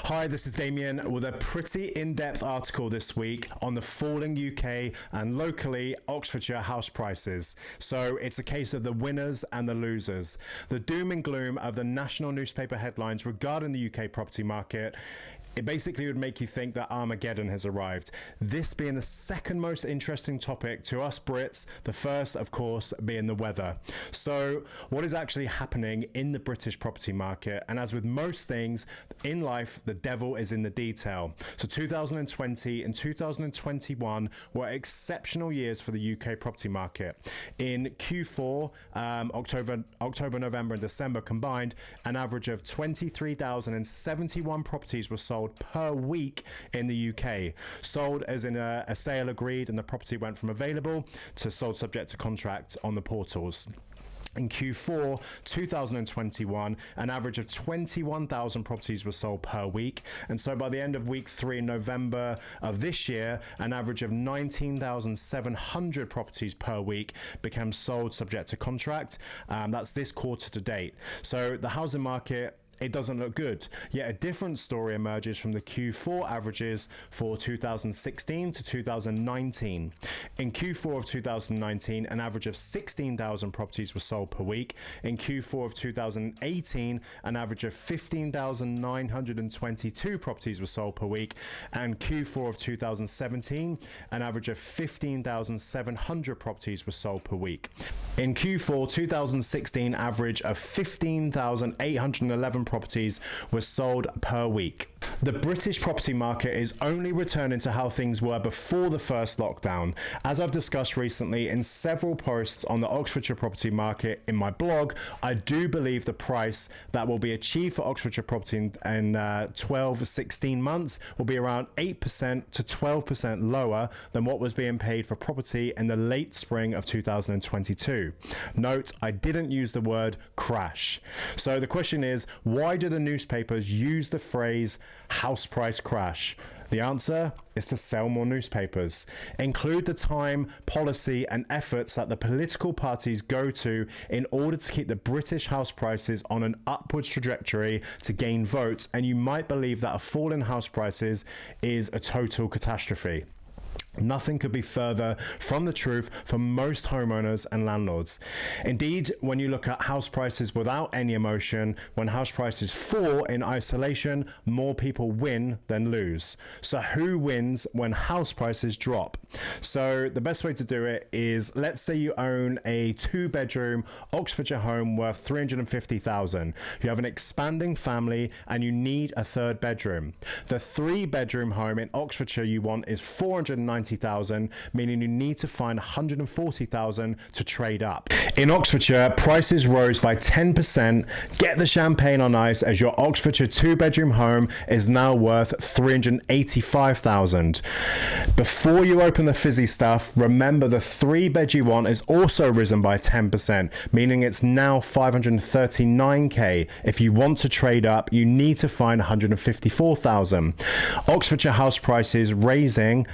Hi, this is Damion with a pretty in-depth article this week on the falling UK and locally Oxfordshire house prices. So it's a case of the winners and the losers. The doom and gloom of the national newspaper headlines regarding the UK property market, it basically would make you think that Armageddon has arrived. This being the second most interesting topic to us Brits, the first, of course, being the weather. So what is actually happening in the British property market? And as with most things in life, the devil is in the detail. So 2020 and 2021 were exceptional years for the UK property market. In Q4, October, November and December combined, an average of 23,071 properties were sold per week in the UK. Sold as in a sale agreed and the property went from available to sold subject to contract on the portals. In Q4 2021, an average of 21,000 properties were sold per week. And so by the end of week 3 in November of this year, an average of 19,700 properties per week became sold subject to contract. That's this quarter to date. So the housing market, it doesn't look good. Yet a different story emerges from the Q4 averages for 2016 to 2019. In Q4 of 2019, an average of 16,000 properties were sold per week. In Q4 of 2018, an average of 15,922 properties were sold per week. And Q4 of 2017, an average of 15,700 properties were sold per week. In Q4 2016, average of 15,811 properties were sold per week. The British property market is only returning to how things were before the first lockdown. As I've discussed recently in several posts on the Oxfordshire property market in my blog, I do believe the price that will be achieved for Oxfordshire property in 16 months will be around 8% to 12% lower than what was being paid for property in the late spring of 2022. Note, I didn't use the word crash. So the question is, why do the newspapers use the phrase house price crash? The answer is to sell more newspapers. Include the time, policy and efforts that the political parties go to in order to keep the British house prices on an upwards trajectory to gain votes, and you might believe that a fall in house prices is a total catastrophe. Nothing could be further from the truth for most homeowners and landlords. Indeed, when you look at house prices without any emotion, when house prices fall in isolation, more people win than lose. So who wins when house prices drop? So the best way to do it is, let's say you own a 2-bedroom Oxfordshire home worth 350,000. You have an expanding family and you need a 3rd bedroom. The 3-bedroom home in Oxfordshire you want is 490,000, meaning you need to find 140,000 to trade up. In Oxfordshire, prices rose by 10%. Get the champagne on ice, as your Oxfordshire 2-bedroom home is now worth 385,000. Before you open the fizzy stuff, remember the 3-bed you want is also risen by 10%, meaning it's now 539k. If you want to trade up, you need to find 154,000. Oxfordshire house prices rising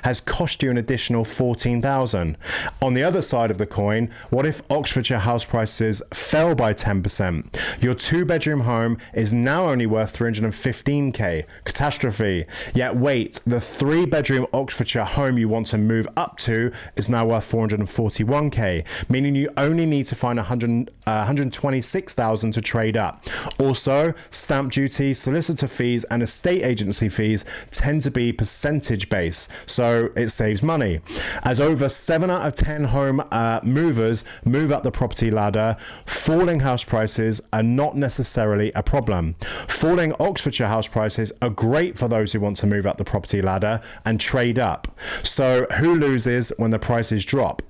has cost you an additional 14,000. On the other side of the coin, what if Oxfordshire house prices fell by 10%? Your 2-bedroom home is now only worth 315k. Catastrophe. Yet wait, the 3-bedroom Oxfordshire home you want to move up to is now worth 441k, meaning you only need to find 126,000 to trade up. Also, stamp duty, solicitor fees and estate agency fees tend to be percentage based, so it saves money. As over 7 out of 10 home movers move up the property ladder, falling house prices are not necessarily a problem. Falling Oxfordshire house prices are great for those who want to move up the property ladder and trade up. So who loses when the prices drop?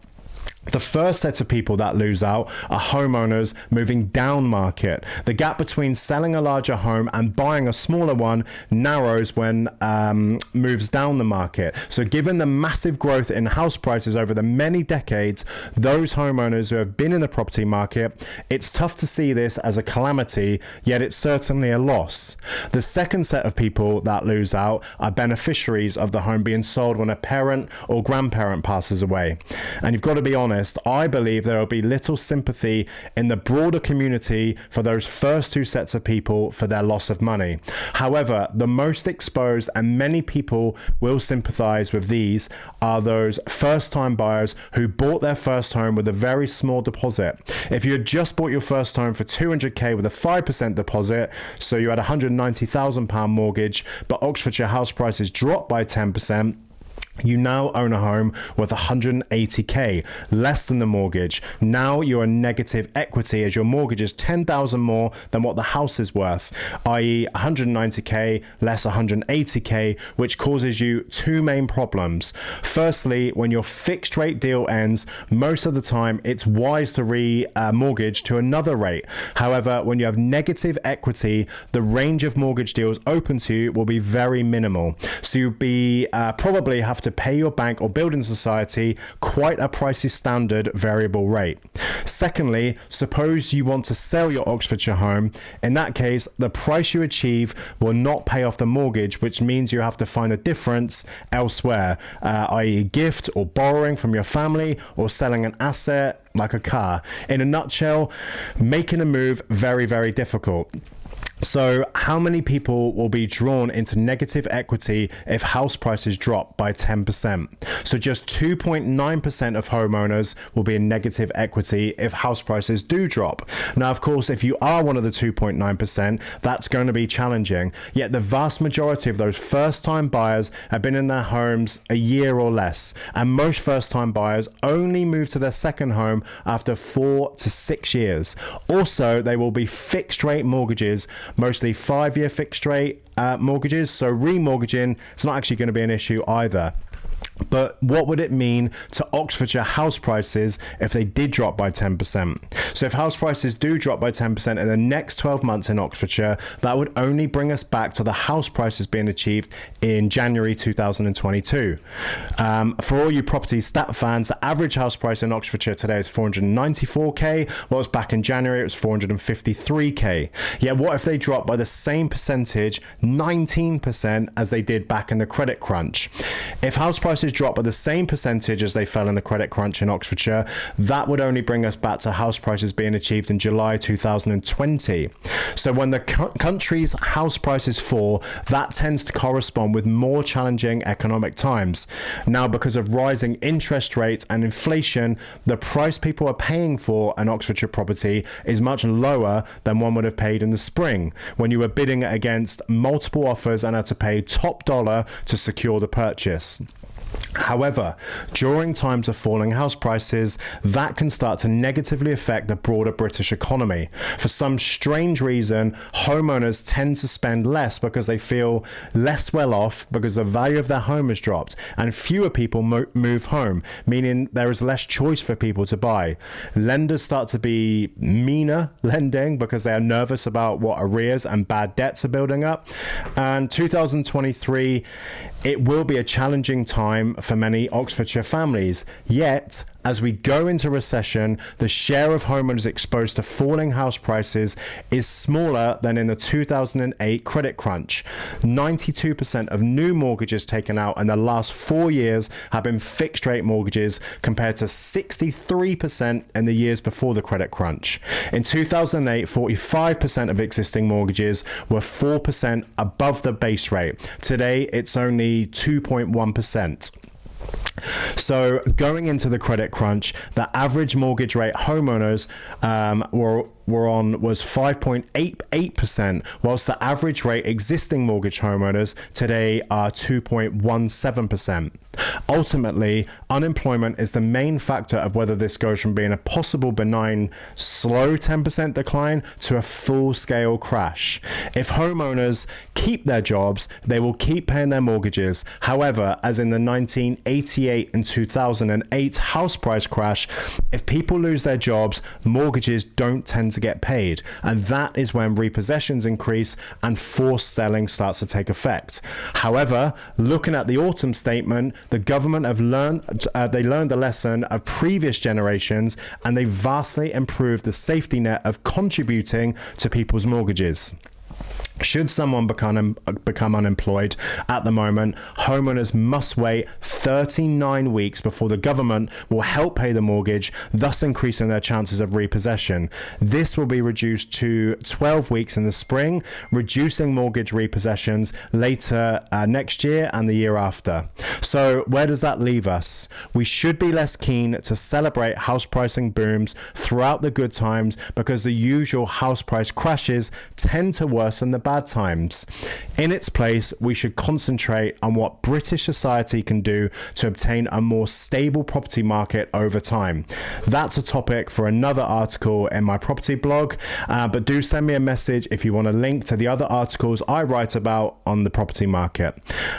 The first set of people that lose out are homeowners moving down market. The gap between selling a larger home and buying a smaller one narrows when moves down the market. So given the massive growth in house prices over the many decades, those homeowners who have been in the property market, it's tough to see this as a calamity, yet it's certainly a loss. The second set of people that lose out are beneficiaries of the home being sold when a parent or grandparent passes away. And you've got to be honest, honest, I believe there will be little sympathy in the broader community for those first two sets of people for their loss of money. However, the most exposed, and many people will sympathize with these, are those first-time buyers who bought their first home with a very small deposit. If you had just bought your first home for 200k with a 5% deposit, so you had a £190,000 mortgage, but Oxfordshire house prices dropped by 10%, you now own a home worth 180k, less than the mortgage. Now you're in negative equity as your mortgage is 10,000 more than what the house is worth, i.e. 190k less 180k, which causes you two main problems. Firstly, when your fixed rate deal ends, most of the time it's wise to re-mortgage to another rate. However, when you have negative equity, the range of mortgage deals open to you will be very minimal. So you'll be probably have to pay your bank or building society quite a pricey standard variable rate. Secondly, suppose you want to sell your Oxfordshire home. In that case, the price you achieve will not pay off the mortgage, which means you have to find a difference elsewhere, i.e. gift or borrowing from your family or selling an asset like a car. In a nutshell, making a move very, very difficult. So how many people will be drawn into negative equity if house prices drop by 10%? So just 2.9% of homeowners will be in negative equity if house prices do drop. Now, of course, if you are one of the 2.9%, that's going to be challenging. Yet the vast majority of those first-time buyers have been in their homes a year or less. And most first-time buyers only move to their second home after 4 to 6 years. Also, they will be fixed-rate mortgages, mostly 5-year fixed rate mortgages, so remortgaging is not actually going to be an issue either. But what would it mean to Oxfordshire house prices if they did drop by 10%? So if house prices do drop by 10% in the next 12 months in Oxfordshire, that would only bring us back to the house prices being achieved in January 2022. For all you property stat fans, the average house price in Oxfordshire today is 494k, whilst back in January it was 453k. Yet what if they drop by the same percentage, 19%, as they did back in the credit crunch? If house prices drop by the same percentage as they fell in the credit crunch in Oxfordshire, that would only bring us back to house prices being achieved in July 2020. So when the country's house prices fall, that tends to correspond with more challenging economic times. Now, because of rising interest rates and inflation, the price people are paying for an Oxfordshire property is much lower than one would have paid in the spring, when you were bidding against multiple offers and had to pay top dollar to secure the purchase. However, during times of falling house prices, that can start to negatively affect the broader British economy. For some strange reason, homeowners tend to spend less because they feel less well off because the value of their home has dropped, and fewer people move home, meaning there is less choice for people to buy. Lenders start to be meaner lending because they are nervous about what arrears and bad debts are building up. And 2023, it will be a challenging time for many Oxfordshire families. Yet, as we go into recession, the share of homeowners exposed to falling house prices is smaller than in the 2008 credit crunch. 92% of new mortgages taken out in the last 4 years have been fixed rate mortgages, compared to 63% in the years before the credit crunch. In 2008, 45% of existing mortgages were 4% above the base rate. Today, it's only 2.1%. So going into the credit crunch, the average mortgage rate homeowners were on was 5.88%, whilst the average rate existing mortgage homeowners today are 2.17%. Ultimately, unemployment is the main factor of whether this goes from being a possible benign, slow 10% decline to a full-scale crash. If homeowners keep their jobs, they will keep paying their mortgages. However, as in the 1988 and 2008 house price crash, if people lose their jobs, mortgages don't tend to get paid, and that is when repossessions increase and forced selling starts to take effect. However, looking at the autumn statement, the government have learned the lesson of previous generations, and they vastly improved the safety net of contributing to people's mortgages. Should someone become unemployed at the moment, homeowners must wait 39 weeks before the government will help pay the mortgage, thus increasing their chances of repossession. This will be reduced to 12 weeks in the spring, reducing mortgage repossessions later next year and the year after. So where does that leave us? We should be less keen to celebrate house pricing booms throughout the good times because the usual house price crashes tend to worsen the bad times. In its place, we should concentrate on what British society can do to obtain a more stable property market over time. That's a topic for another article in my property blog, but do send me a message if you want a link to the other articles I write about on the property market.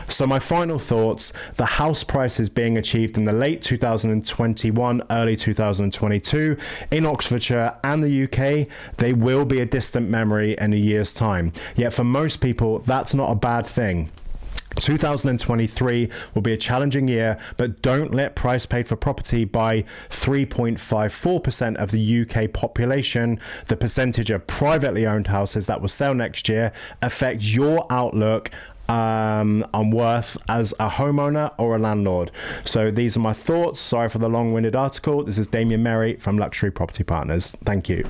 So my final thoughts: the house prices being achieved in the late 2021, early 2022 in Oxfordshire and the UK, they will be a distant memory in a year's time. Yet for most people, that's not a bad thing. 2023 will be a challenging year, but don't let price paid for property by 3.54% of the UK population, the percentage of privately owned houses that will sell next year, affect your outlook on worth as a homeowner or a landlord. So these are my thoughts. Sorry for the long-winded article. This is Damion Merry from Luxury Property Partners. Thank you.